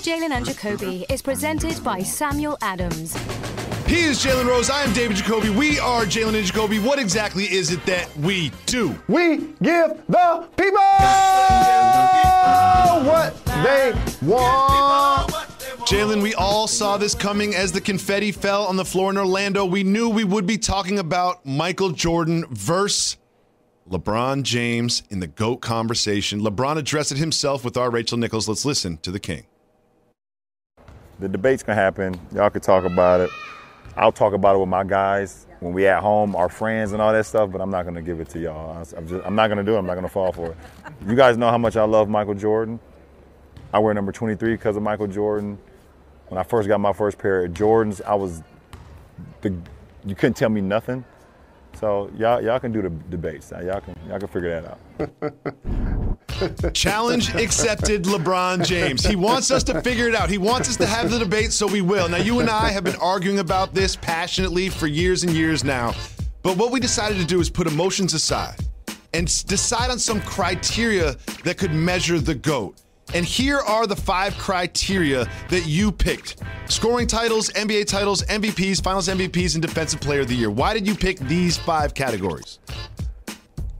Jalen and Jacoby is presented by Samuel Adams. He is Jalen Rose. I am David Jacoby. We are Jalen and Jacoby. What exactly is it that we do? We give the people what they want. Jalen, we all saw this coming as the confetti fell on the floor in Orlando. We knew we would be talking about Michael Jordan versus LeBron James in the GOAT conversation. LeBron addressed it himself with our Rachel Nichols. Let's listen to the King. The debate's going to happen. Y'all can talk about it. I'll talk about it with my guys when we at home, our friends and all that stuff, but I'm not going to give it to y'all. I'm not going to do it. I'm not going to fall for it. You guys know how much I love Michael Jordan. I wear number 23 because of Michael Jordan. When I first got my first pair of Jordans, you couldn't tell me nothing. So y'all can do the debates. Y'all can figure that out. Challenge accepted, LeBron James. He wants us to figure it out. He wants us to have the debate, so we will. Now, you and I have been arguing about this passionately for years and years now. But what we decided to do is put emotions aside and decide on some criteria that could measure the GOAT. And here are the 5 criteria that you picked. Scoring titles, NBA titles, MVPs, Finals MVPs, and Defensive Player of the Year. Why did you pick these 5 categories?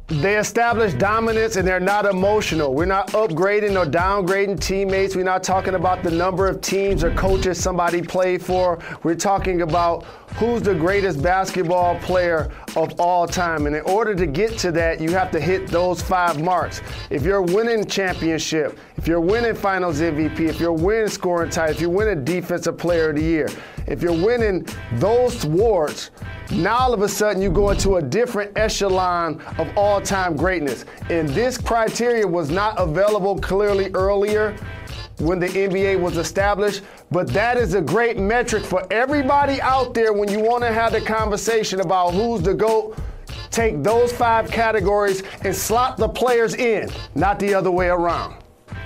They establish dominance and they're not emotional. We're not upgrading or downgrading teammates. We're not talking about the number of teams or coaches somebody played for. We're talking about who's the greatest basketball player of all time. And in order to get to that, you have to hit those 5 marks. If you're winning championship, if you're winning Finals MVP, if you're winning scoring title, if you're winning Defensive Player of the Year, if you're winning those awards, now all of a sudden you go into a different echelon of all-time greatness. And this criteria was not available clearly earlier when the NBA was established, but that is a great metric for everybody out there when you want to have the conversation about who's the GOAT. Take those 5 categories and slot the players in, not the other way around.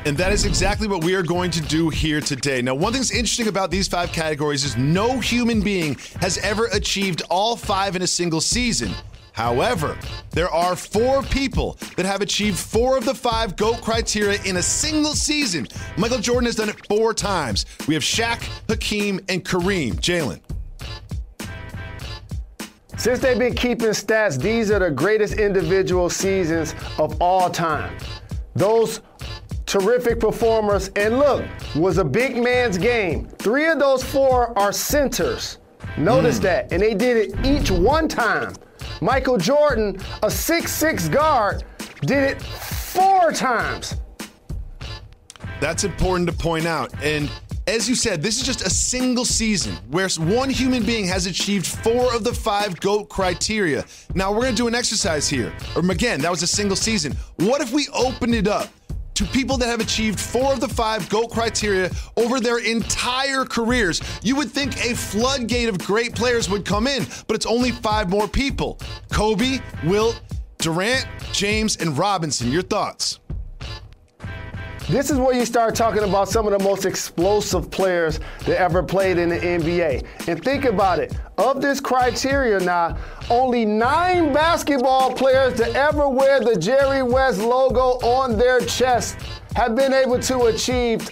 And that is exactly what we are going to do here today. Now, one thing that's interesting about these 5 categories is no human being has ever achieved all 5 in a single season. However, there are 4 people that have achieved 4 of the 5 GOAT criteria in a single season. Michael Jordan has done it 4 times. We have Shaq, Hakeem, and Kareem. Jalen. Since they've been keeping stats, these are the greatest individual seasons of all time. Those terrific performers, and look, was a big man's game. 3 of those 4 are centers. Notice that, and they did it each one time. Michael Jordan, a 6'6" guard, did it 4 times. That's important to point out. And as you said, this is just a single season where one human being has achieved 4 of the 5 GOAT criteria. Now, we're going to do an exercise here. Again, that was a single season. What if we opened it up to people that have achieved 4 of the 5 GOAT criteria over their entire careers? You would think a floodgate of great players would come in, but it's only 5 more people. Kobe, Wilt, Durant, James, and Robinson. Your thoughts? This is where you start talking about some of the most explosive players that ever played in the NBA. And think about it. Of this criteria now, only 9 basketball players to ever wear the Jerry West logo on their chest have been able to achieve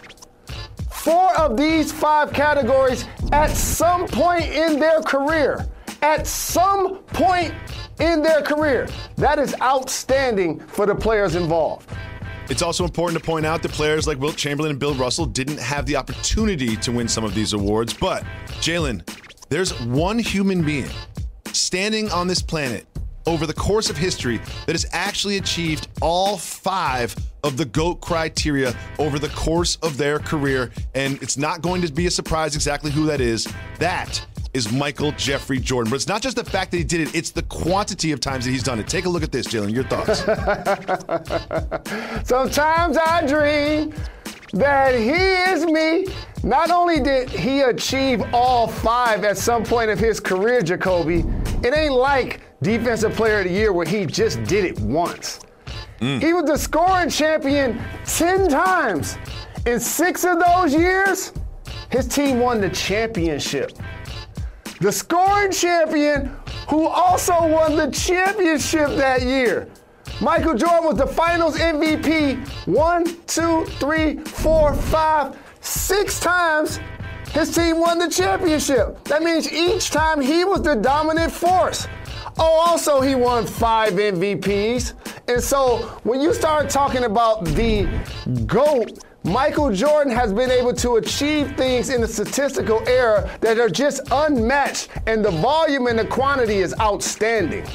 4 of these 5 categories at some point in their career. At some point in their career. That is outstanding for the players involved. It's also important to point out that players like Wilt Chamberlain and Bill Russell didn't have the opportunity to win some of these awards. But, Jalen, there's one human being standing on this planet over the course of history that has actually achieved all 5 of the GOAT criteria over the course of their career. And it's not going to be a surprise exactly who that is. That is Michael Jeffrey Jordan. But it's not just the fact that he did it, it's the quantity of times that he's done it. Take a look at this, Jalen. Your thoughts? Sometimes I dream that he is me. Not only did he achieve all 5 at some point of his career, Jacoby, it ain't like Defensive Player of the Year where he just did it once. He was the scoring champion 10 times. In 6 of those years, his team won the championship. The scoring champion who also won the championship that year. Michael Jordan was the Finals MVP 1, 2, 3, 4, 5, 6 times his team won the championship. That means each time he was the dominant force. Oh, also he won 5 MVPs. And so when you start talking about the GOAT, Michael Jordan has been able to achieve things in the statistical era that are just unmatched, and the volume and the quantity is outstanding.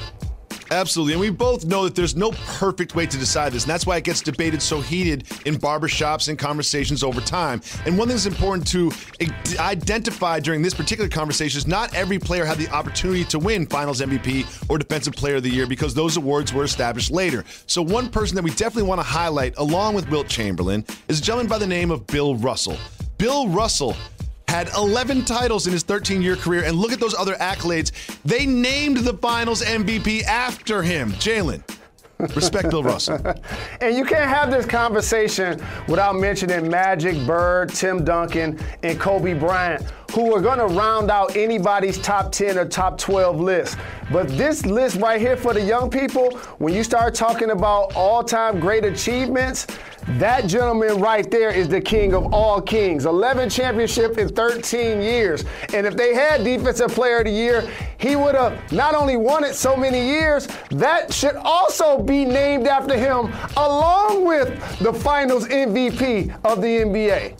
Absolutely, and we both know that there's no perfect way to decide this, and that's why it gets debated so heated in barbershops and conversations over time. And one thing that's important to identify during this particular conversation is not every player had the opportunity to win Finals MVP or Defensive Player of the Year because those awards were established later. So one person that we definitely want to highlight, along with Wilt Chamberlain, is a gentleman by the name of Bill Russell. Bill Russell had 11 titles in his 13-year career, and look at those other accolades. They named the Finals MVP after him. Jalen, respect Bill Russell. And you can't have this conversation without mentioning Magic, Bird, Tim Duncan, and Kobe Bryant, who are going to round out anybody's top 10 or top 12 list. But this list right here for the young people, when you start talking about all-time great achievements, that gentleman right there is the king of all kings. 11 championships in 13 years. And if they had Defensive Player of the Year, he would have not only won it so many years, that should also be named after him, along with the Finals MVP of the NBA.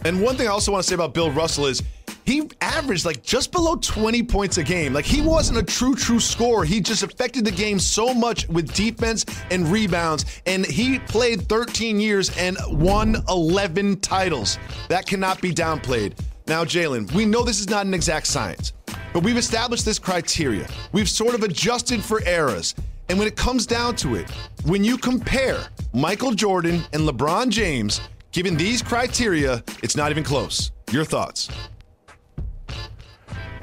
And one thing I also want to say about Bill Russell is he averaged like just below 20 points a game. Like he wasn't a true scorer. He just affected the game so much with defense and rebounds. And he played 13 years and won 11 titles. That cannot be downplayed. Now, Jalen, we know this is not an exact science, but we've established this criteria. We've sort of adjusted for eras. And when it comes down to it, when you compare Michael Jordan and LeBron James, given these criteria, it's not even close. Your thoughts?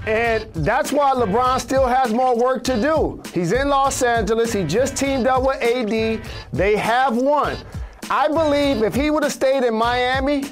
And that's why LeBron still has more work to do. He's in Los Angeles. He just teamed up with AD. They have won. I believe if he would have stayed in Miami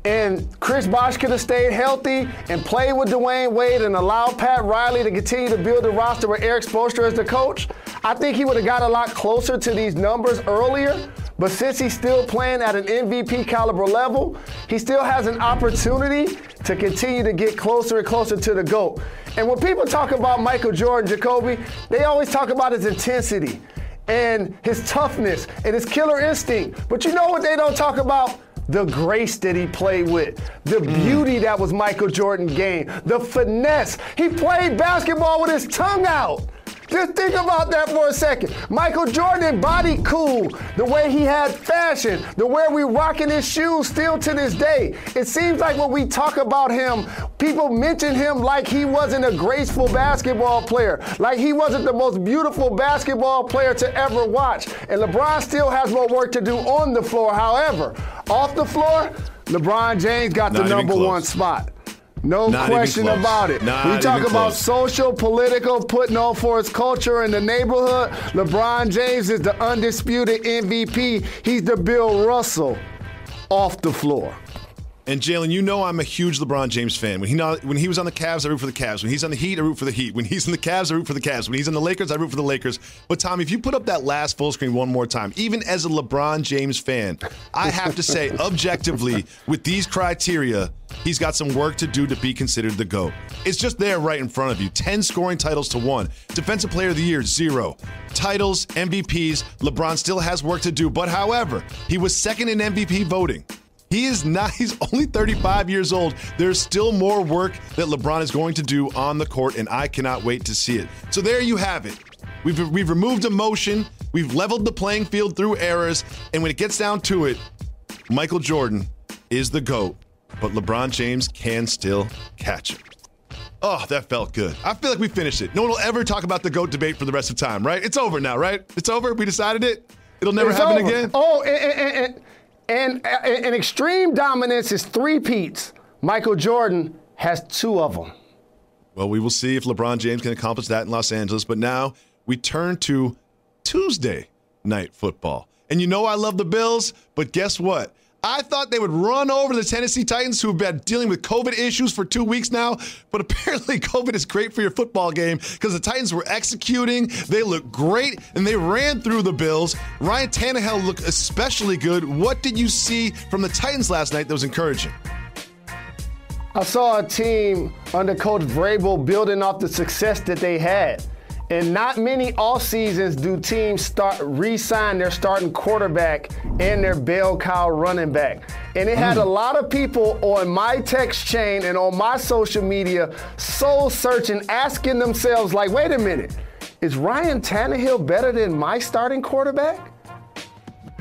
and Chris Bosh could have stayed healthy and played with Dwayne Wade and allowed Pat Riley to continue to build the roster with Eric Spoelstra as the coach, I think he would have got a lot closer to these numbers earlier. But since he's still playing at an MVP caliber level, he still has an opportunity to continue to get closer and closer to the GOAT. And when people talk about Michael Jordan, Jacoby, they always talk about his intensity and his toughness and his killer instinct. But you know what they don't talk about? The grace that he played with, the beauty that was Michael Jordan's game, the finesse. He played basketball with his tongue out. Just think about that for a second. Michael Jordan embodied cool, the way he had fashion, the way we rocking his shoes still to this day. It seems like when we talk about him, people mention him like he wasn't a graceful basketball player, like he wasn't the most beautiful basketball player to ever watch. And LeBron still has more work to do on the floor. However, off the floor, LeBron James got the number 1 spot. No question about it. We talk about social, political, putting on for his culture in the neighborhood. LeBron James is the undisputed MVP. He's the Bill Russell off the floor. And Jalen, you know I'm a huge LeBron James fan. When he was on the Cavs, I root for the Cavs. When he's on the Heat, I root for the Heat. When he's in the Cavs, I root for the Cavs. When he's on the Lakers, I root for the Lakers. But Tommy, if you put up that last full screen one more time, even as a LeBron James fan, I have to say, objectively, with these criteria, he's got some work to do to be considered the GOAT. It's just there right in front of you. 10 scoring titles to 1. Defensive Player of the Year, 0. Titles, MVPs, LeBron still has work to do. But however, he was second in MVP voting. He's only 35 years old. There's still more work that LeBron is going to do on the court, and I cannot wait to see it. So there you have it. We've removed emotion. We've leveled the playing field through errors. And when it gets down to it, Michael Jordan is the GOAT, but LeBron James can still catch it. Oh, that felt good. I feel like we finished it. No one will ever talk about the GOAT debate for the rest of time, right? It's over now, right? It's over. We decided it. It'll never happen again. Oh, and extreme dominance is 3-peats. Michael Jordan has 2 of them. Well, we will see if LeBron James can accomplish that in Los Angeles. But now we turn to Tuesday night football. And you know I love the Bills, but guess what? I thought they would run over the Tennessee Titans, who have been dealing with COVID issues for 2 weeks now. But apparently COVID is great for your football game because the Titans were executing. They looked great, and they ran through the Bills. Ryan Tannehill looked especially good. What did you see from the Titans last night that was encouraging? I saw a team under Coach Vrabel building off the success that they had. And not many off seasons do teams re-sign their starting quarterback and their bell cow running back. And it had a lot of people on my text chain and on my social media soul searching, asking themselves, like, wait a minute, is Ryan Tannehill better than my starting quarterback?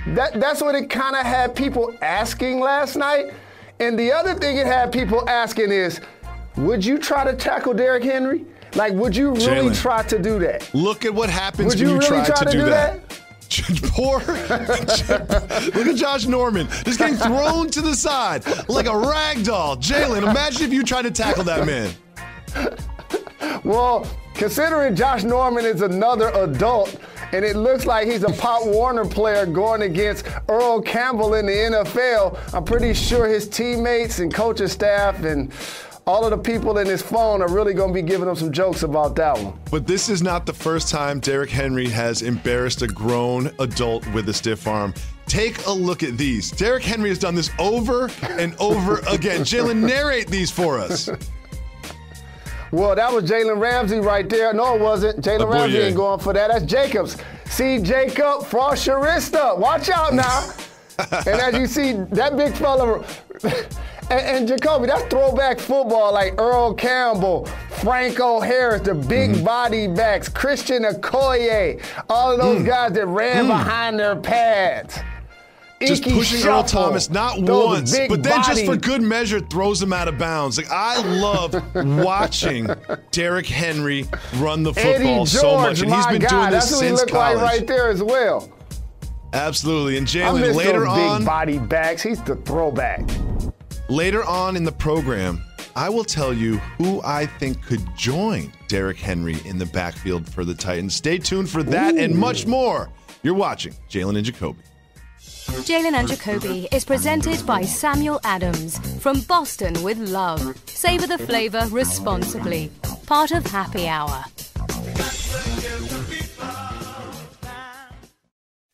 That's what it kind of had people asking last night. And the other thing it had people asking is, would you try to tackle Derrick Henry? Like, would you really try to do that? Look at what happens when you try to do that. Poor. Look at Josh Norman just getting thrown to the side like a rag doll. Jalen, imagine if you tried to tackle that man. Well, considering Josh Norman is another adult, and it looks like he's a Pop Warner player going against Earl Campbell in the NFL, I'm pretty sure his teammates and coaching staff and all of the people in his phone are really going to be giving him some jokes about that one. But this is not the first time Derrick Henry has embarrassed a grown adult with a stiff arm. Take a look at these. Derrick Henry has done this over and over again. Jalen, narrate these for us. Well, that was Jalen Ramsey right there. No, it wasn't. Jalen Ramsey ain't going for that. That's Jacobs. See, Jacob, frost your wrist up. Watch out now. And as you see, that big fella... And Jacoby, that's throwback football like Earl Campbell, Franco Harris, the big body backs, Christian Okoye, all of those guys that ran behind their pads. Just Icky pushing Shuffle, Earl Thomas, not once, but then just for good measure throws him out of bounds. Like, I love watching Derrick Henry run the football Eddie George, so much, and he's been doing this since college. That's what he looked like right there as well. Absolutely, and I Jalen, miss later those on, big body backs. He's the throwback. Later on in the program, I will tell you who I think could join Derrick Henry in the backfield for the Titans. Stay tuned for that and much more. You're watching Jalen and Jacoby. Jalen and Jacoby is presented by Samuel Adams from Boston with Love. Savor the flavor responsibly. Part of Happy Hour.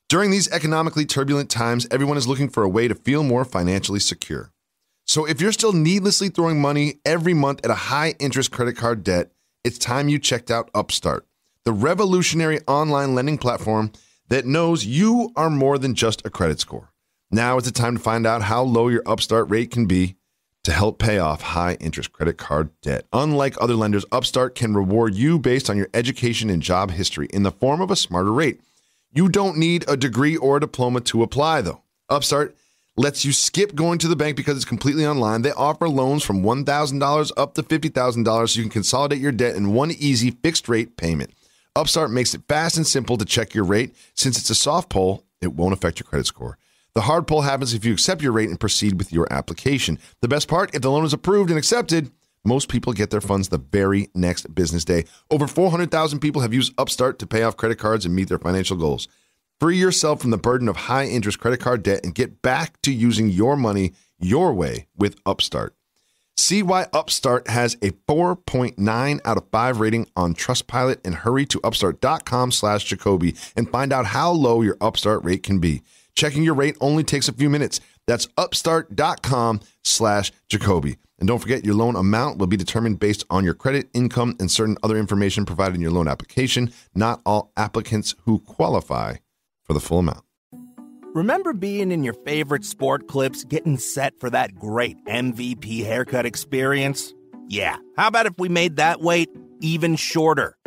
During these economically turbulent times, everyone is looking for a way to feel more financially secure. So if you're still needlessly throwing money every month at a high-interest credit card debt, it's time you checked out Upstart, the revolutionary online lending platform that knows you are more than just a credit score. Now is the time to find out how low your Upstart rate can be to help pay off high-interest credit card debt. Unlike other lenders, Upstart can reward you based on your education and job history in the form of a smarter rate. You don't need a degree or a diploma to apply, though. Upstart lets you skip going to the bank because it's completely online. They offer loans from $1,000 up to $50,000 so you can consolidate your debt in one easy fixed rate payment. Upstart makes it fast and simple to check your rate. Since it's a soft pull, it won't affect your credit score. The hard pull happens if you accept your rate and proceed with your application. The best part, if the loan is approved and accepted, most people get their funds the very next business day. Over 400,000 people have used Upstart to pay off credit cards and meet their financial goals. Free yourself from the burden of high-interest credit card debt and get back to using your money your way with Upstart. See why Upstart has a 4.9 out of 5 rating on Trustpilot and hurry to upstart.com/Jacoby and find out how low your Upstart rate can be. Checking your rate only takes a few minutes. That's upstart.com/Jacoby. And don't forget, your loan amount will be determined based on your credit, income, and certain other information provided in your loan application. Not all applicants who qualify for the full amount. Remember being in your favorite sport clips getting set for that great MVP haircut experience? Yeah, how about if we made that wait even shorter?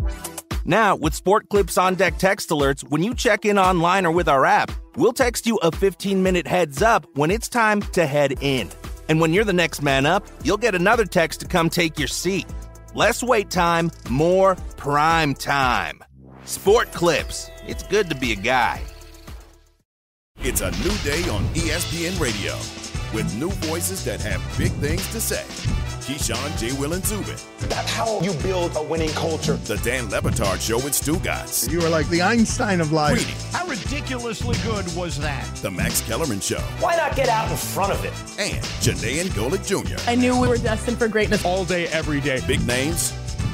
Now, with Sport Clips On Deck text alerts, when you check in online or with our app, we'll text you a 15-minute heads up when it's time to head in. And when you're the next man up, you'll get another text to come take your seat. Less wait time, more prime time. Sport Clips. It's good to be a guy. It's a new day on ESPN Radio with new voices that have big things to say. Keyshawn, J. Will, and Zubin. That's how you build a winning culture. The Dan Le Batard Show with Stugotz. You are like the Einstein of life. Greeny. How ridiculously good was that? The Max Kellerman Show. Why not get out in front of it? And Janae and Golick Jr. I knew we were destined for greatness. All day, every day. Big names,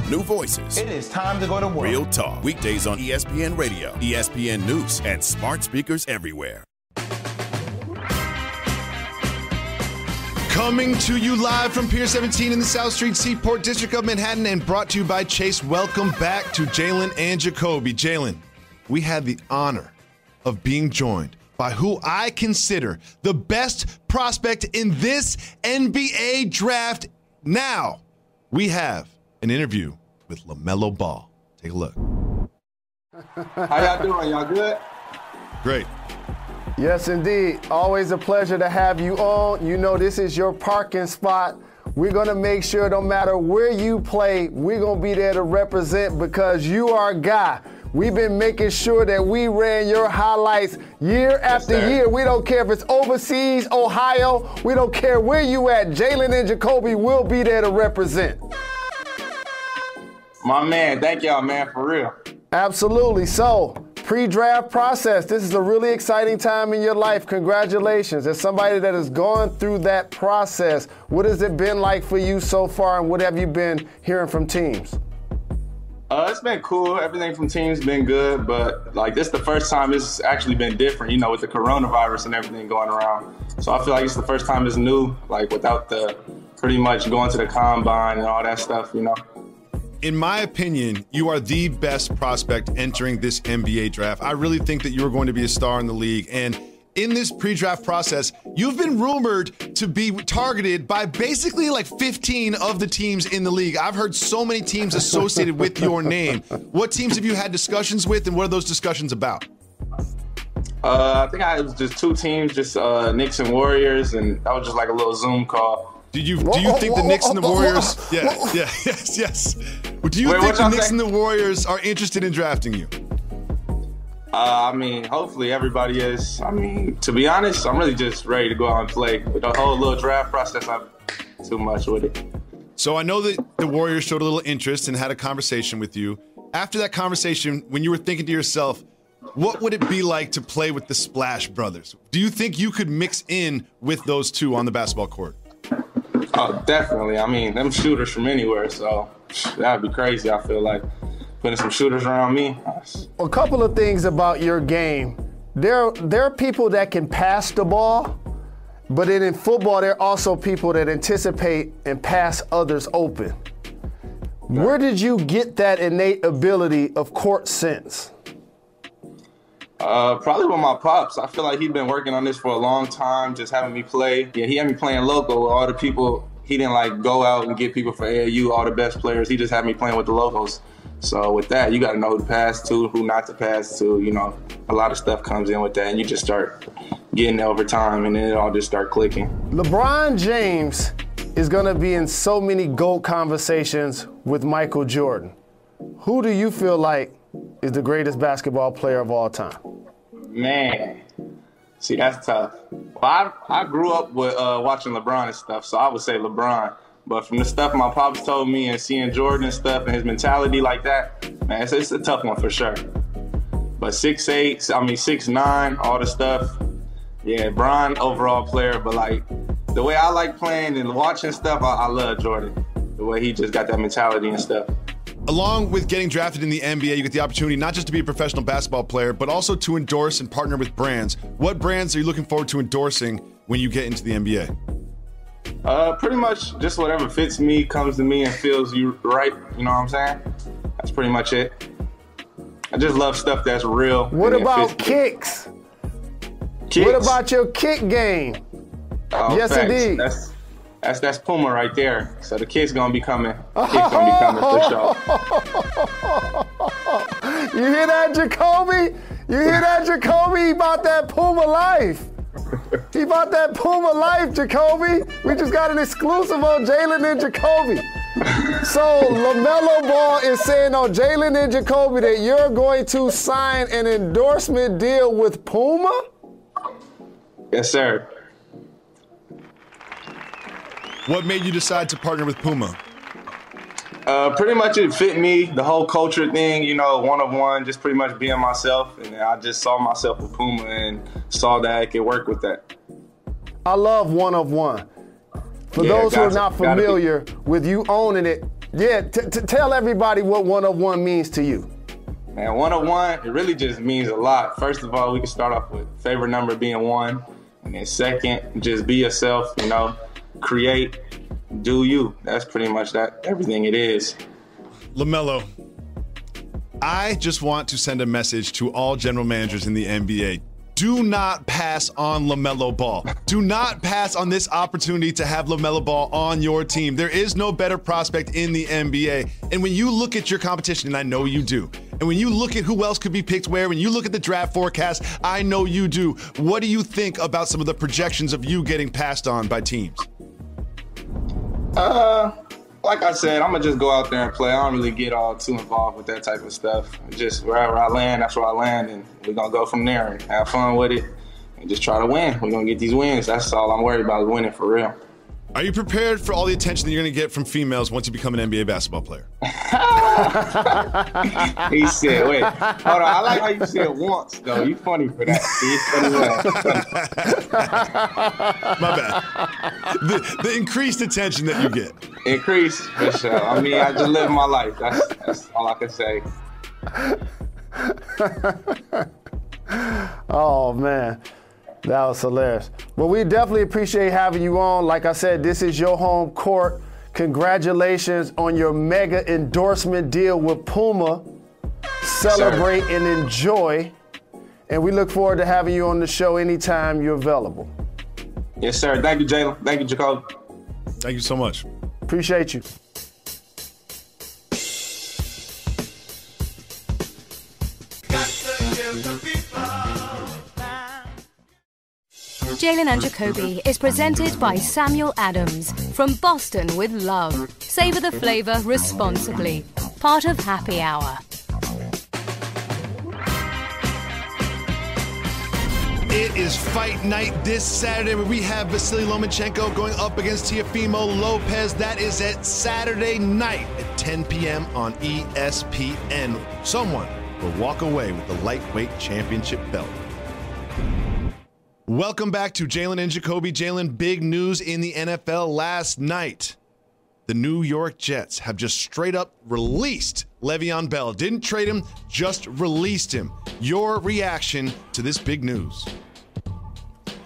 new voices. It is time to go to work. Real talk. Weekdays on ESPN Radio, ESPN News, and smart speakers everywhere. Coming to you live from Pier 17 in the South Street Seaport District of Manhattan and brought to you by Chase. Welcome back to Jalen and Jacoby. Jalen, we had the honor of being joined by who I consider the best prospect in this NBA draft. Now, we have an interview with LaMelo Ball. Take a look. How y'all doing? Y'all good? Great. Yes, indeed. Always a pleasure to have you on. You know this is your parking spot. We're going to make sure no matter where you play, we're going to be there to represent because you are a guy. We've been making sure that we ran your highlights year after year. We don't care if it's overseas, Ohio. We don't care where you at. Jalen and Jacoby will be there to represent. My man, thank y'all, man, for real. Absolutely. So, pre-draft process. This is a really exciting time in your life. Congratulations. As somebody that has gone through that process, what has it been like for you so far, and what have you been hearing from teams? It's been cool. Everything from teams been good, but like this is the first time it's actually been different, you know, with the coronavirus and everything going around. So I feel like it's the first time it's new, like without the pretty much going to the combine and all that stuff, you know. In my opinion, you are the best prospect entering this NBA draft. I really think that you're going to be a star in the league. And in this pre-draft process, you've been rumored to be targeted by basically like 15 of the teams in the league. I've heard so many teams associated with your name. What teams have you had discussions with, and what are those discussions about? I think it was just two teams, just Knicks and Warriors, and that was just like a little Zoom call. Do you think the Knicks and the Warriors? Yes. Do you think the Knicks and the Warriors are interested in drafting you? I mean, hopefully everybody is. I mean, to be honest, I'm really just ready to go out and play. With the whole little draft process, I'm too much with it. So I know that the Warriors showed a little interest and had a conversation with you. After that conversation, when you were thinking to yourself, what would it be like to play with the Splash Brothers? Do you think you could mix in with those two on the basketball court? Oh, definitely. I mean, them shooters from anywhere, so that'd be crazy, I feel like. Putting some shooters around me. A couple of things about your game. There are people that can pass the ball, but then in football, there are also people that anticipate and pass others open. Where did you get that innate ability of court sense? Probably with my pops. I feel like he's been working on this for a long time, just having me play. Yeah, he had me playing local with all the people. He didn't like go out and get people for AAU, all the best players. He just had me playing with the locals. So with that, you got to know who to pass to, who not to pass to. You know, a lot of stuff comes in with that, and you just start getting over time, and then it all just start clicking. LeBron James is going to be in so many GOAT conversations with Michael Jordan. Who do you feel like is the greatest basketball player of all time? Man, see, that's tough. Well, I grew up with watching LeBron and stuff, so I would say LeBron. But from the stuff my pops told me and seeing Jordan and stuff and his mentality like that, man, it's a tough one for sure. But 6'9", all the stuff, yeah, Bron, overall player. But like the way I like playing and watching stuff, I love Jordan. The way he just got that mentality and stuff. Along with getting drafted in the NBA, you get the opportunity not just to be a professional basketball player, but also to endorse and partner with brands. What brands are you looking forward to endorsing when you get into the NBA? Pretty much just whatever fits me, comes to me, and feels you right. You know what I'm saying? That's pretty much it. I just love stuff that's real. What about kicks? What about your kick game? Yes, facts. Indeed. That's Puma right there. So the kid's gonna be coming. The kid's gonna be coming for sure. You hear that, Jacoby? You hear that, Jacoby? He bought that Puma life. He bought that Puma life, Jacoby. We just got an exclusive on Jalen and Jacoby. So LaMelo Ball is saying on Jalen and Jacoby that you're going to sign an endorsement deal with Puma? Yes, sir. What made you decide to partner with Puma? Pretty much it fit me, the whole culture thing, you know, one-of-one, just pretty much being myself. And I just saw myself with Puma and saw that I could work with that. I love one-of-one. For those who are not familiar with you owning it, tell everybody what one-of-one means to you. Man, one-of-one, it really just means a lot. First of all, we can start off with favorite number being 1. And then second, just be yourself, you know. create, do you. That's pretty much everything it is. LaMelo, I just want to send a message to all general managers in the NBA. Do not pass on LaMelo Ball. Do not pass on this opportunity to have LaMelo Ball on your team. There is no better prospect in the NBA. And when you look at your competition, and I know you do, and when you look at who else could be picked where, when you look at the draft forecast, I know you do. What do you think about some of the projections of you getting passed on by teams? Like I said, I'm going to just go out there and play. I don't really get all too involved with that type of stuff. Just wherever I land, that's where I land, and we're going to go from there and have fun with it and just try to win. We're going to get these wins. That's all I'm worried about, is winning for real. Are you prepared for all the attention that you're going to get from females once you become an NBA basketball player? He said, wait, hold on. I like how you said once, though. You funny for that. My bad. The increased attention that you get. Increase, for sure. I mean, I just live my life. That's all I can say. Oh, man. That was hilarious. Well, we definitely appreciate having you on. Like I said, this is your home court. Congratulations on your mega endorsement deal with Puma. Celebrate and enjoy. And we look forward to having you on the show anytime you're available. Yes, sir. Thank you, Jalen. Thank you, Jacoby. Thank you so much. Appreciate you. Jalen and Jacoby is presented by Samuel Adams from Boston with Love. Savor the flavor responsibly. Part of Happy Hour. It is fight night this Saturday where we have Vasily Lomachenko going up against Teofimo Lopez. That is at Saturday night at 10 p.m. on ESPN. Someone will walk away with the lightweight championship belt. Welcome back to Jalen and Jacoby. Jalen, big news in the NFL last night. The New York Jets have just straight up released LeVeon Bell. Didn't trade him, just released him. Your reaction to this big news?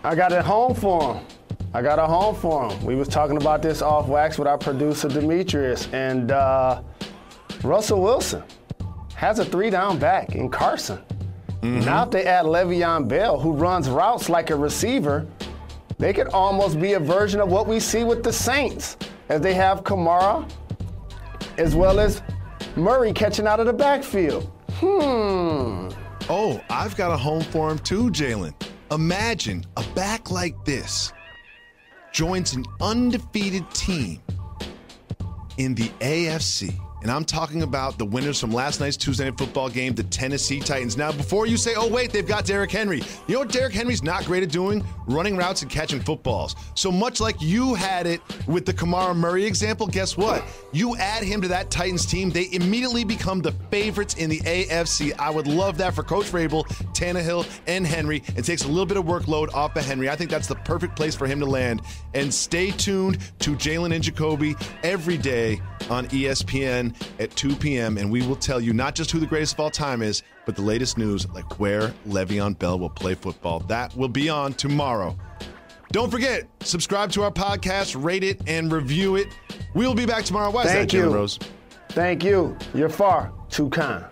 I got it home for him. We was talking about this off wax with our producer, Demetrius, and Russell Wilson has a 3-down back in Carson. Mm-hmm. Now if they add LeVeon Bell, who runs routes like a receiver, they could almost be a version of what we see with the Saints, as they have Kamara as well as Murray catching out of the backfield. Oh, I've got a home for him too, Jalen. Imagine a back like this joins an undefeated team in the AFC. And I'm talking about the winners from last night's Tuesday Night Football game, the Tennessee Titans. Now, before you say, oh, wait, they've got Derrick Henry. You know what Derrick Henry's not great at doing? Running routes and catching footballs. So much like you had it with the Kamara Murray example, guess what? You add him to that Titans team, they immediately become the favorites in the AFC. I would love that for Coach Vrabel, Tannehill, and Henry. It takes a little bit of workload off of Henry. I think that's the perfect place for him to land. And stay tuned to Jalen and Jacoby every day on ESPN at 2 p.m. and we will tell you not just who the greatest of all time is, but the latest news, like where Le'Veon Bell will play football. That will be on tomorrow. Don't forget, subscribe to our podcast, rate it, and review it. We'll be back tomorrow. Why is that, Jalen Rose? Thank you. You're far too kind.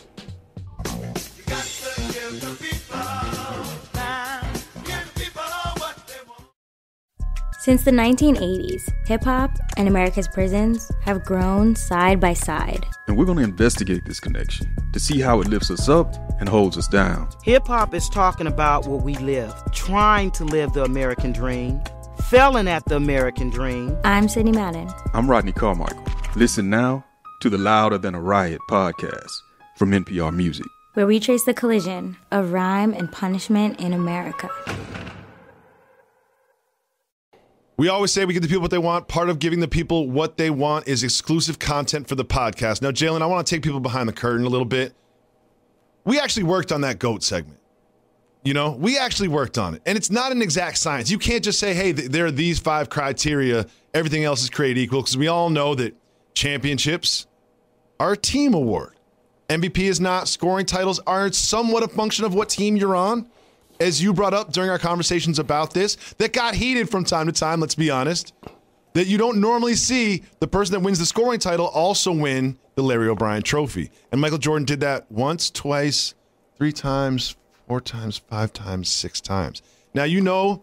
Since the 1980s, hip-hop and America's prisons have grown side by side. And we're going to investigate this connection to see how it lifts us up and holds us down. Hip-hop is talking about what we live, trying to live the American dream, failing at the American dream. I'm Sydney Madden. I'm Rodney Carmichael. Listen now to the Louder Than a Riot podcast from NPR Music, where we trace the collision of rhyme and punishment in America. We always say we give the people what they want. Part of giving the people what they want is exclusive content for the podcast. Now, Jalen, I want to take people behind the curtain a little bit. We actually worked on that GOAT segment. You know, we actually worked on it. And it's not an exact science. You can't just say, hey, there are these 5 criteria. Everything else is created equal. Because we all know that championships are a team award. MVP is not. Scoring titles are somewhat a function of what team you're on. As you brought up during our conversations about this, that got heated from time to time, let's be honest. that you don't normally see the person that wins the scoring title also win the Larry O'Brien trophy. And Michael Jordan did that once, twice, 3 times, 4 times, 5 times, 6 times. Now, you know,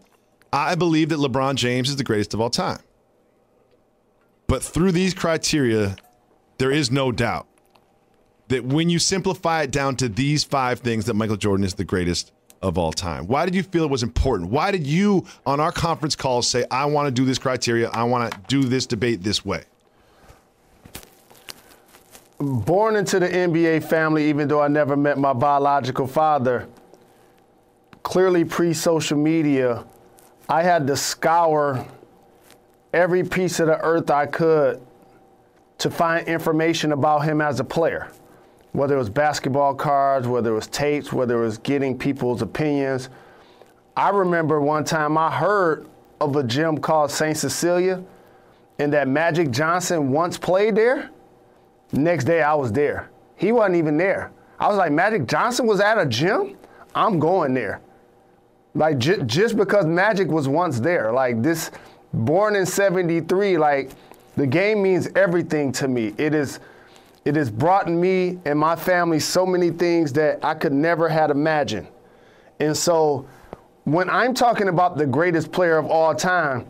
I believe that LeBron James is the greatest of all time. But through these criteria, there is no doubt that when you simplify it down to these 5 things, that Michael Jordan is the greatest of all time. Why did you feel it was important? Why did you, on our conference calls, say, I want to do this criteria, I want to do this debate this way? Born into the NBA family, even though I never met my biological father, clearly pre-social media, I had to scour every piece of the earth I could to find information about him as a player. Whether it was basketball cards, whether it was tapes, whether it was getting people's opinions. I remember one time I heard of a gym called St. Cecilia and that Magic Johnson once played there. Next day I was there. He wasn't even there. I was like, Magic Johnson was at a gym? I'm going there. Like just because Magic was once there. Like this, born in 73, like the game means everything to me. It has brought me and my family so many things that I could never have imagined. And so when I'm talking about the greatest player of all time,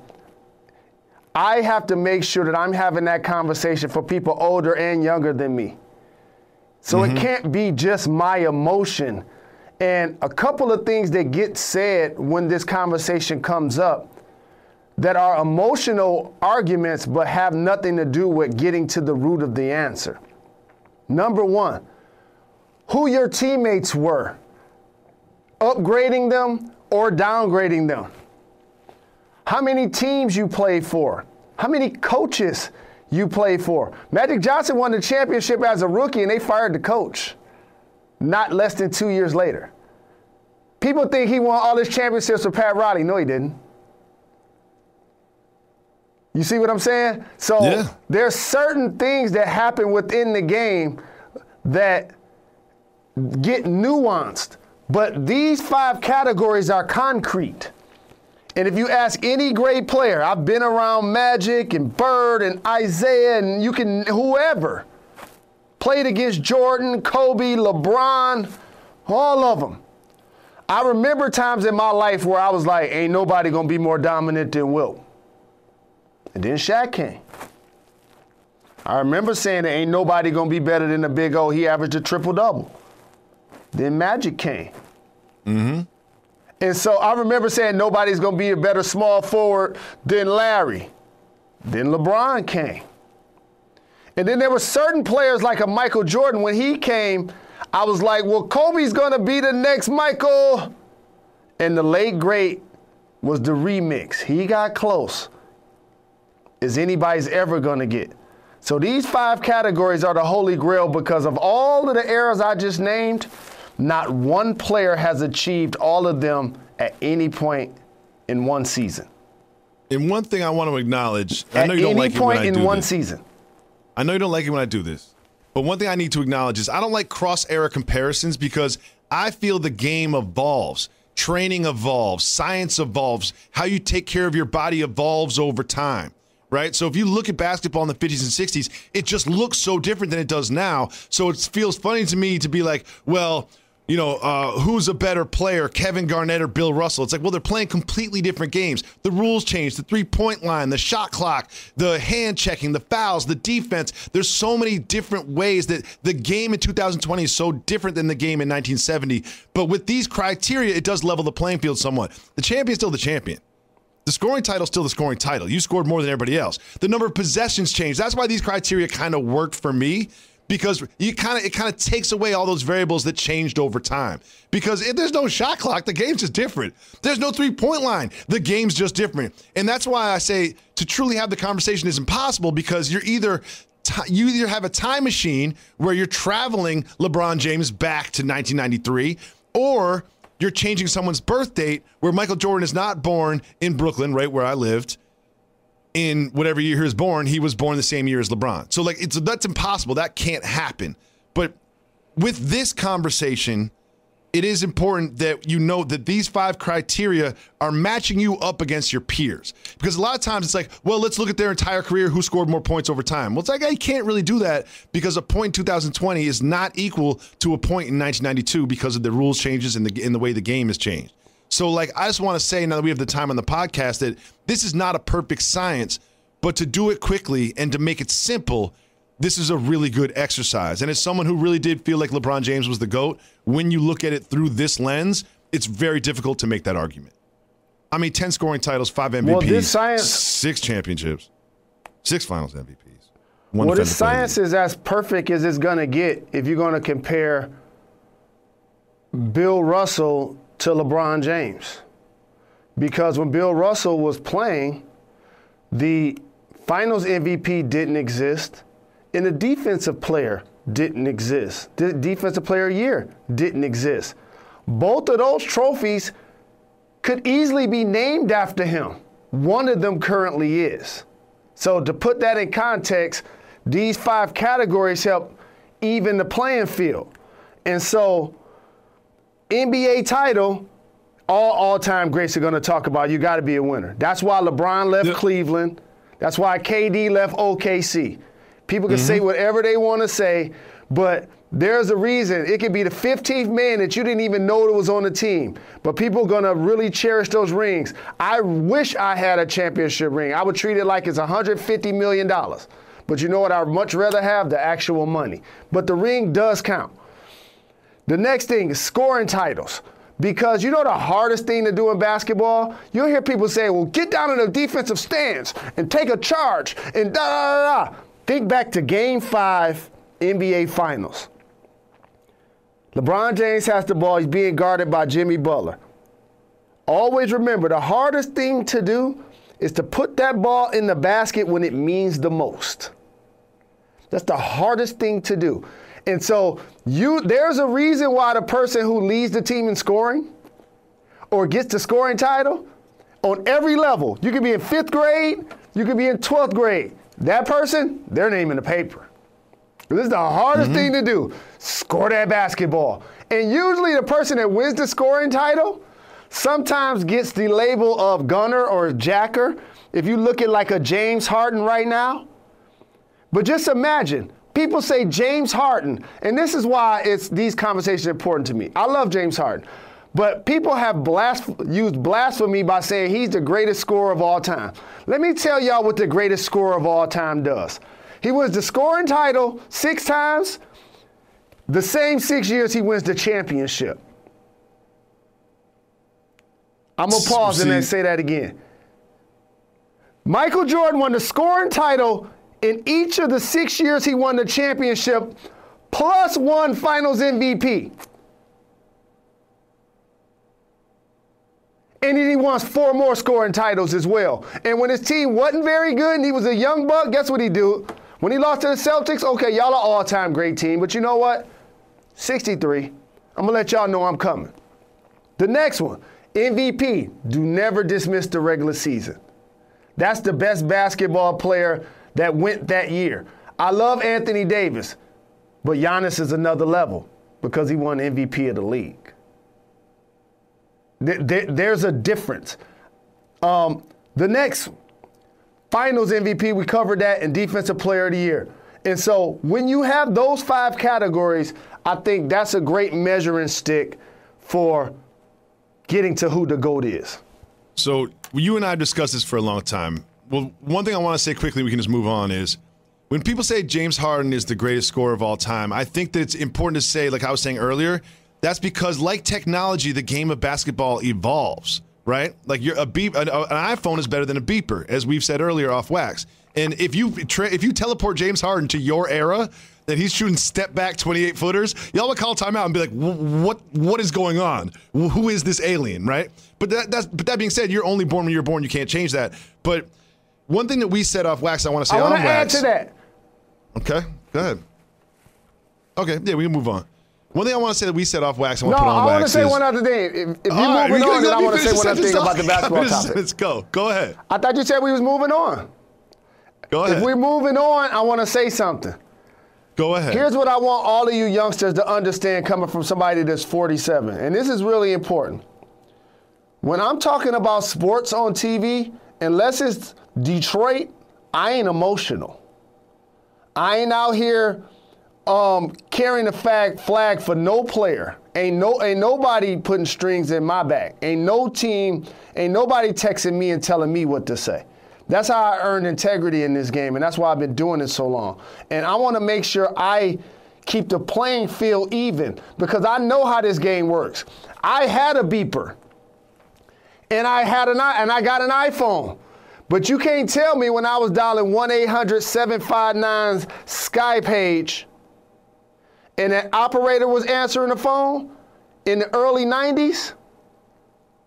I have to make sure that I'm having that conversation for people older and younger than me. So it can't be just my emotion. And a couple of things that get said when this conversation comes up that are emotional arguments but have nothing to do with getting to the root of the answer. Number 1, who your teammates were, upgrading them or downgrading them. How many teams you played for, how many coaches you played for. Magic Johnson won the championship as a rookie and they fired the coach not less than 2 years later. People think he won all his championships with Pat Riley. No, he didn't. You see what I'm saying? So there's certain things that happen within the game that get nuanced. But these 5 categories are concrete. And if you ask any great player, I've been around Magic and Bird and Isaiah and you can, whoever, played against Jordan, Kobe, LeBron, all of them. I remember times in my life where I was like, ain't nobody gonna be more dominant than Wilt. And then Shaq came. I remember saying there ain't nobody going to be better than the Big O. He averaged a triple-double. Then Magic came. And so I remember saying nobody's going to be a better small forward than Larry. Then LeBron came. And then there were certain players like a Michael Jordan. When he came, I was like, well, Kobe's going to be the next Michael. And the late great was the remix. He got close as anybody's ever going to get. So these 5 categories are the holy grail because of all of the eras I just named, not one player has achieved all of them at any point in one season. And one thing I want to acknowledge, I know you don't like it when I do this. At any point in one season. I know you don't like it when I do this, but one thing I need to acknowledge is I don't like cross-era comparisons because I feel the game evolves. Training evolves. Science evolves. How you take care of your body evolves over time. Right? So if you look at basketball in the 50s and 60s, it just looks so different than it does now. So it feels funny to me to be like, well, you know, who's a better player, Kevin Garnett or Bill Russell? It's like, well, they're playing completely different games. The rules change, the three-point line, the shot clock, the hand checking, the fouls, the defense. There's so many different ways that the game in 2020 is so different than the game in 1970. But with these criteria, it does level the playing field somewhat. The champion's still the champion. The scoring title is still the scoring title. You scored more than everybody else. The number of possessions changed. That's why these criteria kind of worked for me because it kind of takes away all those variables that changed over time. Because if there's no shot clock, the game's just different. There's no three-point line. The game's just different. And that's why I say to truly have the conversation is impossible because you either have a time machine where you're traveling LeBron James back to 1993 or you're changing someone's birth date where Michael Jordan is not born in Brooklyn, right where I lived, in whatever year he was born. He was born the same year as LeBron. So like that's impossible. That can't happen. But with this conversation, it is important that you know that these 5 criteria are matching you up against your peers. Because a lot of times it's like, well, let's look at their entire career, who scored more points over time. Well, it's like, you can't really do that because a point in 2020 is not equal to a point in 1992 because of the rules changes and in the way the game has changed. So, like, I just want to say, now that we have the time on the podcast, that this is not a perfect science, but to do it quickly and to make it simple, this is a really good exercise. And as someone who really did feel like LeBron James was the GOAT, when you look at it through this lens, it's very difficult to make that argument. I mean, 10 scoring titles, 5 MVPs, 6 championships, 6 finals MVPs. This science is as perfect as it's going to get if you're going to compare Bill Russell to LeBron James. Because when Bill Russell was playing, the finals MVP didn't exist. And the defensive player didn't exist. The defensive player of the year didn't exist. Both of those trophies could easily be named after him. One of them currently is. So to put that in context, these 5 categories help even the playing field. And so NBA title, all-time greats are going to talk about, you got to be a winner. That's why LeBron left Cleveland. That's why KD left OKC. People can say whatever they want to say, but there's a reason. It could be the 15th man that you didn't even know that was on the team, but people are going to really cherish those rings. I wish I had a championship ring. I would treat it like it's $150 million. But you know what? I'd much rather have the actual money. But the ring does count. The next thing is scoring titles. Because you know the hardest thing to do in basketball? You'll hear people say, well, get down in the defensive stands and take a charge and da-da-da-da. Think back to Game 5 NBA Finals. LeBron James has the ball. He's being guarded by Jimmy Butler. Always remember, the hardest thing to do is to put that ball in the basket when it means the most. That's the hardest thing to do. And so there's a reason why the person who leads the team in scoring or gets the scoring title on every level, you could be in 5th grade, you could be in 12th grade. That person, their name in the paper. This is the hardest thing to do, score that basketball. And usually the person that wins the scoring title sometimes gets the label of gunner or jacker. If you look at like a James Harden right now. But just imagine, people say James Harden, and this is why these conversations are important to me. I love James Harden. But people have used blasphemy by saying he's the greatest scorer of all time. Let me tell y'all what the greatest scorer of all time does. He wins the scoring title 6 times, the same 6 years he wins the championship. I'm going to pause and then say that again. Michael Jordan won the scoring title in each of the 6 years he won the championship, plus 1 finals MVP. And then he won 4 more scoring titles as well. And when his team wasn't very good and he was a young buck, guess what he do? When he lost to the Celtics, okay, y'all are all-time great team, but you know what? 63. I'm going to let y'all know I'm coming. The next one, MVP. Do never dismiss the regular season. That's the best basketball player that went that year. I love Anthony Davis, but Giannis is another level because he won MVP of the league. There's a difference. The next finals MVP, we covered that, and defensive player of the year. And so when you have those 5 categories, I think that's a great measuring stick for getting to who the GOAT is. So you and I have discussed this for a long time. Well, one thing I want to say quickly, we can just move on, is when people say James Harden is the greatest scorer of all time, I think that it's important to say, like I was saying earlier, that's because, like technology, the game of basketball evolves, right? Like an iPhone is better than a beeper, as we've said earlier off wax. And if you teleport James Harden to your era, that he's shooting step back 28-footers, y'all would call timeout and be like, what is going on? Who is this alien, right? But that being said, you're only born when you're born. You can't change that. But one thing that we said off wax, I want to say on wax. I want to add to that. Okay, go ahead. Okay, yeah, we can move on. One thing I want to say that we said off wax, I want to put on wax. I want to say one other thing. If you're moving on, then I want to say one other thing about the basketball topic. Let's go. Go ahead. I thought you said we was moving on. Go ahead. If we're moving on, I want to say something. Go ahead. Here's what I want all of you youngsters to understand coming from somebody that's 47, and this is really important. When I'm talking about sports on TV, unless it's Detroit, I ain't emotional. I ain't out here carrying a flag for no player. Ain't nobody putting strings in my back. Ain't no team, ain't nobody texting me and telling me what to say. That's how I earned integrity in this game, and that's why I've been doing it so long. And I want to make sure I keep the playing field even, because I know how this game works. I had a beeper, and I got an iPhone. But you can't tell me when I was dialing 1-800-759-SKY page and that operator was answering the phone in the early 90s,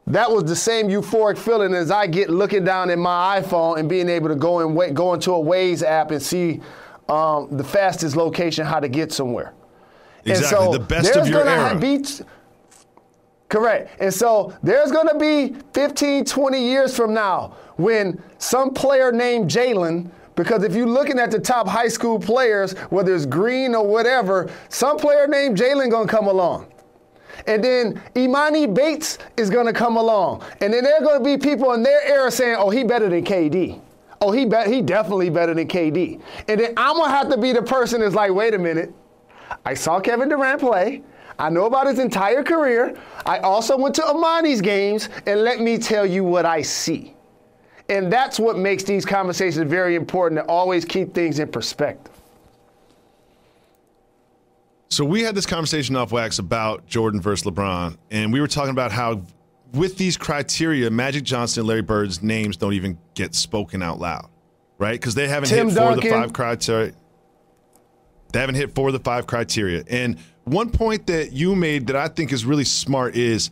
that was the same euphoric feeling as I get looking down at my iPhone and being able to go into a Waze app and see the fastest location how to get somewhere. Exactly, and so the best of your era. Correct. And so there's going to be 15, 20 years from now when some player named Jalen, because if you're looking at the top high school players, whether it's Green or whatever, some player named Jalen going to come along. And then Imani Bates is going to come along. And then there are going to be people in their era saying, oh, he better than KD. Oh, he definitely better than KD. And then I'm going to have to be the person that's like, wait a minute. I saw Kevin Durant play. I know about his entire career. I also went to Imani's games, and let me tell you what I see. And that's what makes these conversations very important, to always keep things in perspective. So we had this conversation off wax about Jordan versus LeBron, and we were talking about how with these criteria, Magic Johnson and Larry Bird's names don't even get spoken out loud, right? Because they haven't hit 4 of the 5 criteria. They haven't hit 4 of the 5 criteria. And one point that you made that I think is really smart is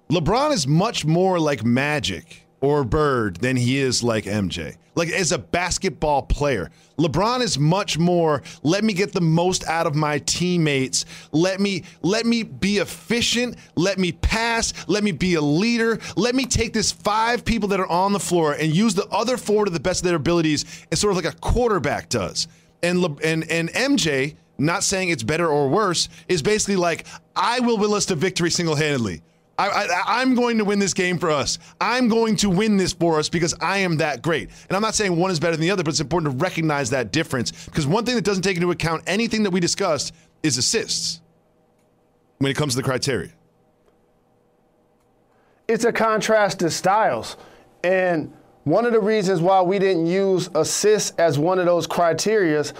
LeBron is much more like Magic or Bird than he is like MJ. Like, as a basketball player, LeBron is much more, let me get the most out of my teammates. Let me be efficient. Let me pass. Let me be a leader. Let me take this 5 people that are on the floor and use the other 4 to the best of their abilities, and sort of like a quarterback does. And MJ, not saying it's better or worse, is basically like, I will will us to victory single-handedly. I'm going to win this game for us. I'm going to win this for us because I am that great. And I'm not saying one is better than the other, but it's important to recognize that difference, because one thing that doesn't take into account anything that we discussed is assists when it comes to the criteria. It's a contrast to styles. And one of the reasons why we didn't use assists as one of those criterias,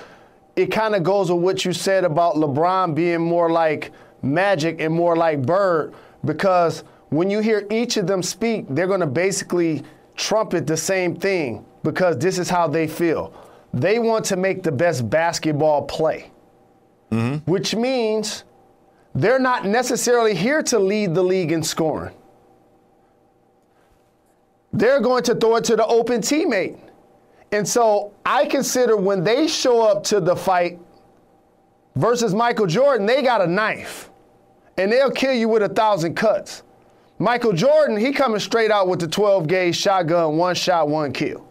it kind of goes with what you said about LeBron being more like Magic and more like Bird, because when you hear each of them speak, they're going to basically trumpet the same thing, because this is how they feel. They want to make the best basketball play, which means they're not necessarily here to lead the league in scoring. They're going to throw it to the open teammate. And so I consider when they show up to the fight versus Michael Jordan, they got a knife. And they'll kill you with 1,000 cuts. Michael Jordan, he coming straight out with the 12-gauge shotgun, 1 shot, 1 kill.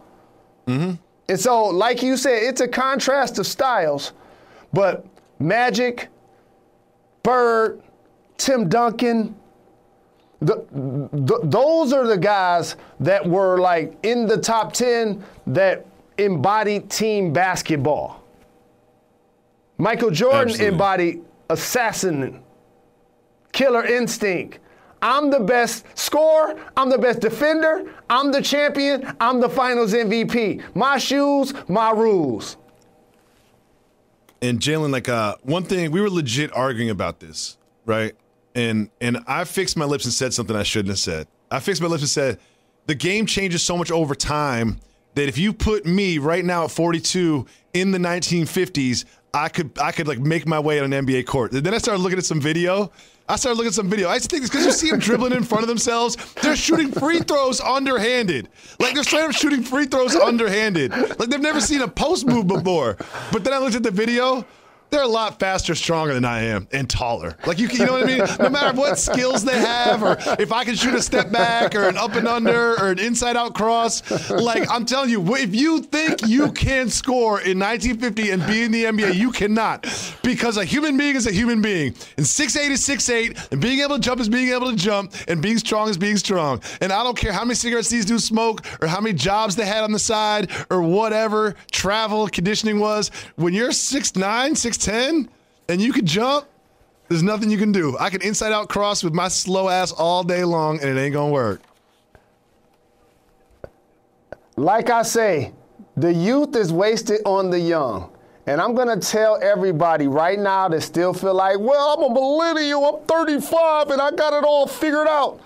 And so, like you said, it's a contrast of styles. But Magic, Bird, Tim Duncan, those are the guys that were like in the top 10 that embodied team basketball. Michael Jordan embodied assassin, killer instinct. I'm the best scorer. I'm the best defender. I'm the champion. I'm the finals MVP. My shoes, my rules. And Jalen, like one thing, we were legit arguing about this, right? And I fixed my lips and said something I shouldn't have said. I fixed my lips and said, the game changes so much over time that if you put me right now at 42 in the 1950s, I could like make my way on an NBA court. And then I started looking at some video. I used to think it's because you see them dribbling in front of themselves. They're shooting free throws underhanded. Like, they're straight up shooting free throws underhanded. Like, they've never seen a post move before. But then I looked at the video. They're a lot faster, stronger than I am, and taller. Like, you know what I mean? No matter what skills they have, or if I can shoot a step back, or an up and under, or an inside-out cross, like, I'm telling you, if you think you can score in 1950 and be in the NBA, you cannot. Because a human being is a human being. And 6'8" is 6'8", and being able to jump is being able to jump, and being strong is being strong. And I don't care how many cigarettes these dudes smoke or how many jobs they had on the side or whatever travel conditioning was. When you're 6'9", 6'10", and you can jump, there's nothing you can do. I can inside-out cross with my slow ass all day long, and it ain't going to work. Like I say, the youth is wasted on the young. And I'm going to tell everybody right now that still feel like, well, I'm a millennial, I'm 35, and I got it all figured out.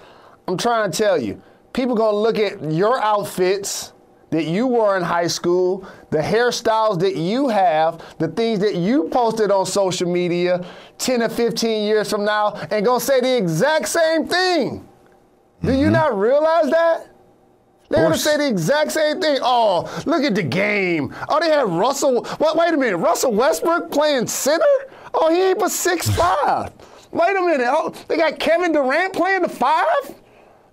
I'm trying to tell you, people going to look at your outfits that you wore in high school, the hairstyles that you have, the things that you posted on social media 10 or 15 years from now, and going to say the exact same thing. Do you not realize that? They're going to say the exact same thing. Oh, look at the game. Oh, they had Russell. Wait a minute. Russell Westbrook playing center? Oh, he ain't but 6'5". Wait a minute. Oh, they got Kevin Durant playing the 5?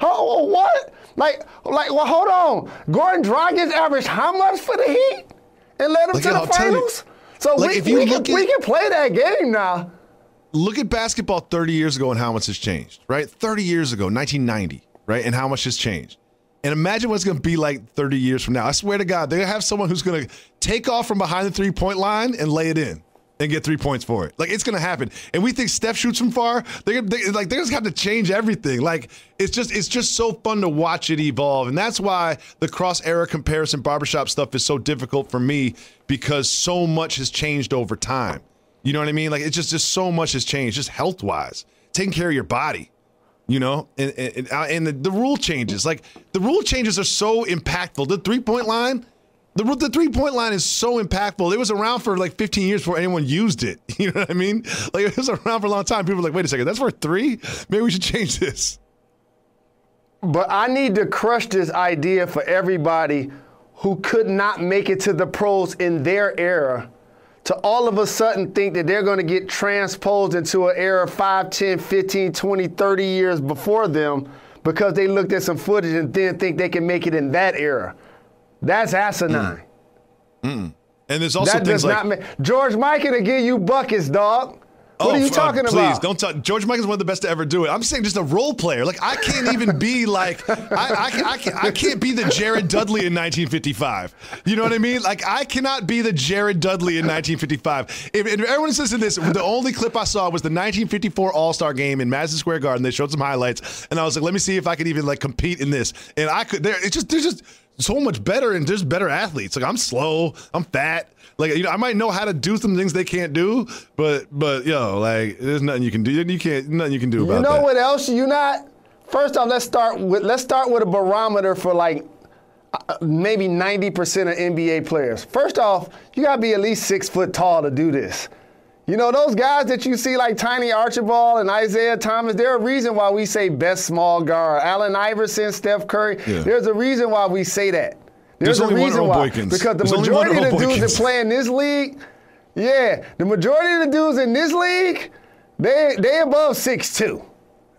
Oh, what? Well, hold on. Gordon Dragic averaged how much for the Heat and led them to the finals? So we can play that game now. Look at basketball 30 years ago and how much has changed, right? 30 years ago, 1990, right? And how much has changed. And imagine what it's going to be like 30 years from now. I swear to God, they're going to have someone who's going to take off from behind the three-point line and lay it in and get 3 points for it. Like, it's going to happen. And we think Steph shoots from far. They're just have to change everything. Like, it's just so fun to watch it evolve. And that's why the cross-era comparison barbershop stuff is so difficult for me, because so much has changed over time. You know what I mean? Like, it's just so much has changed, just health-wise, taking care of your body. You know, and the rule changes. Like, the rule changes are so impactful. The three-point line, the three-point line is so impactful. It was around for like 15 years before anyone used it. You know what I mean? Like, it was around for a long time. People were like, wait a second, that's for 3? Maybe we should change this. But I need to crush this idea for everybody who could not make it to the pros in their era, to all of a sudden think that they're going to get transposed into an era 5, 10, 15, 20, 30 years before them because they looked at some footage and then think they can make it in that era. That's asinine. And there's also things like George Mikan will give you buckets, dog. What are you talking about? Please, don't talk. George Mikan's one of the best to ever do it. I'm saying just a role player. Like, I can't even be like, I can't be the Jared Dudley in 1955. You know what I mean? Like, I cannot be the Jared Dudley in 1955. If everyone says this, the only clip I saw was the 1954 All-Star game in Madison Square Garden. They showed some highlights, and I was like, let me see if I could even like compete in this. And I could. They're just so much better, and there's better athletes. Like, I'm slow, I'm fat. Like, you know, I might know how to do some things they can't do, but yo, like, there's nothing you can do. Nothing you can do about that. You know what else you not? First off, let's start with a barometer for like maybe 90% of NBA players. First off, you gotta be at least 6 foot tall to do this. You know, those guys that you see like Tiny Archibald and Isaiah Thomas, there's a reason why we say best small guard. Allen Iverson, Steph Curry, there's a reason why we say that. There's a reason why. Because the majority of the dudes that play in this league, the majority of the dudes in this league, they above 6'2".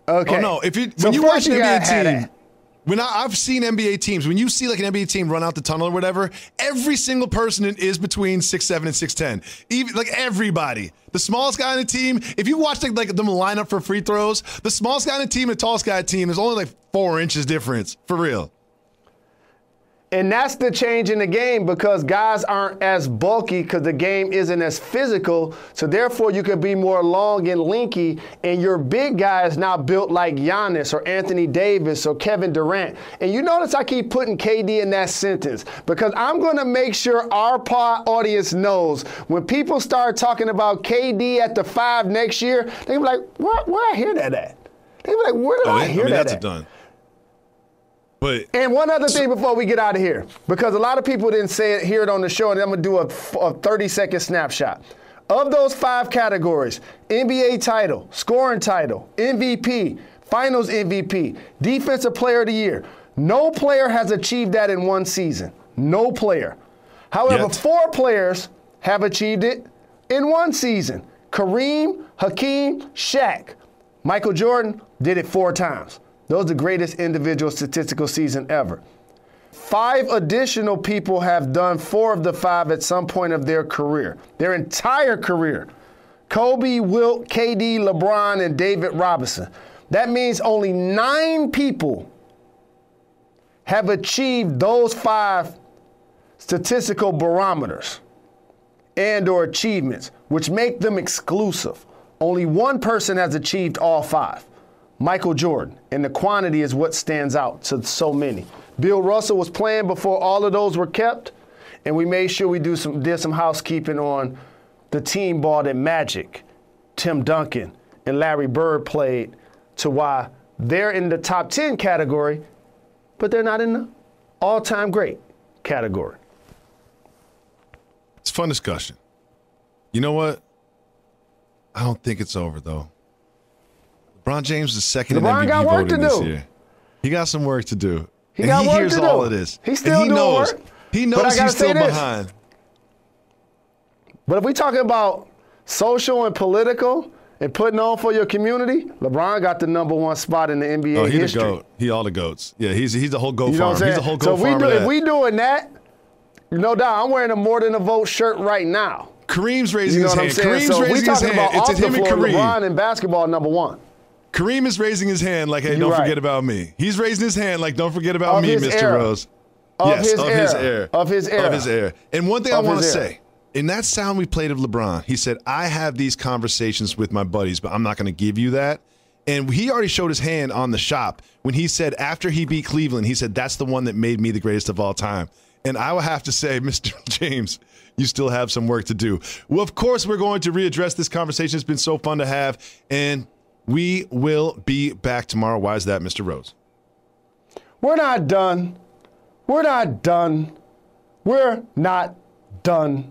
Okay. Oh no, when you watch an NBA team, I've seen NBA teams, when you see like an NBA team run out the tunnel or whatever, every single person is between 6'7" and 6'10". Even like everybody. The smallest guy on the team, if you watch like them line up for free throws, the smallest guy on the team and the tallest guy on the team, there's only like 4 inches difference, for real. And that's the change in the game, because guys aren't as bulky because the game isn't as physical. So therefore, you can be more long and lanky, and your big guy is now built like Giannis or Anthony Davis or Kevin Durant. And you notice I keep putting KD in that sentence, because I'm going to make sure our audience knows when people start talking about KD at the 5 next year, they be like, where I hear that at? They be like, where did I hear that at? Done. And one other thing before we get out of here, because a lot of people didn't hear it on the show, and I'm going to do a 30-second snapshot. Of those 5 categories, NBA title, scoring title, MVP, finals MVP, defensive player of the year, no player has achieved that in one season. No player. However, 4 players have achieved it in one season. Kareem, Hakeem, Shaq. Michael Jordan did it 4 times. Those are the greatest individual statistical season ever. 5 additional people have done 4 of the 5 at some point of their career, their entire career. Kobe, Wilt, KD, LeBron, and David Robinson. That means only 9 people have achieved those 5 statistical barometers and or achievements, which make them exclusive. Only one person has achieved all 5, Michael Jordan, and the quantity is what stands out to so many. Bill Russell was playing before all of those were kept, and we made sure we did some housekeeping on the team ball that Magic, Tim Duncan, and Larry Bird played, to why they're in the top 10 category, but they're not in the all-time great category. It's a fun discussion. You know what? I don't think it's over, though. LeBron James is second in MVP voting this year. He got some work to do. He hears all of this. He's still doing work. He knows he's still behind. But if we're talking about social and political and putting on for your community, LeBron got the #1 spot in the NBA history. He the GOAT. He all the GOATs. Yeah, he's the whole GOAT farm. He's the whole GOAT farm. So if we doing that, no doubt, I'm wearing a More Than a Vote shirt right now. Kareem's raising his hand. Kareem's raising his hand. It's him and Kareem. LeBron in basketball #1. Kareem is raising his hand like, hey, don't forget about me. He's raising his hand like, don't forget about me, Mr. Rose. Of his era. And one thing I want to say, in that sound we played of LeBron, he said, I have these conversations with my buddies, but I'm not going to give you that. And he already showed his hand on the shop when he said after he beat Cleveland, he said, that's the one that made me the greatest of all time. And I will have to say, Mr. James, you still have some work to do. Well, of course, we're going to readdress this conversation. It's been so fun to have. And we will be back tomorrow. Why is that, Mr. Rose? We're not done. We're not done. We're not done.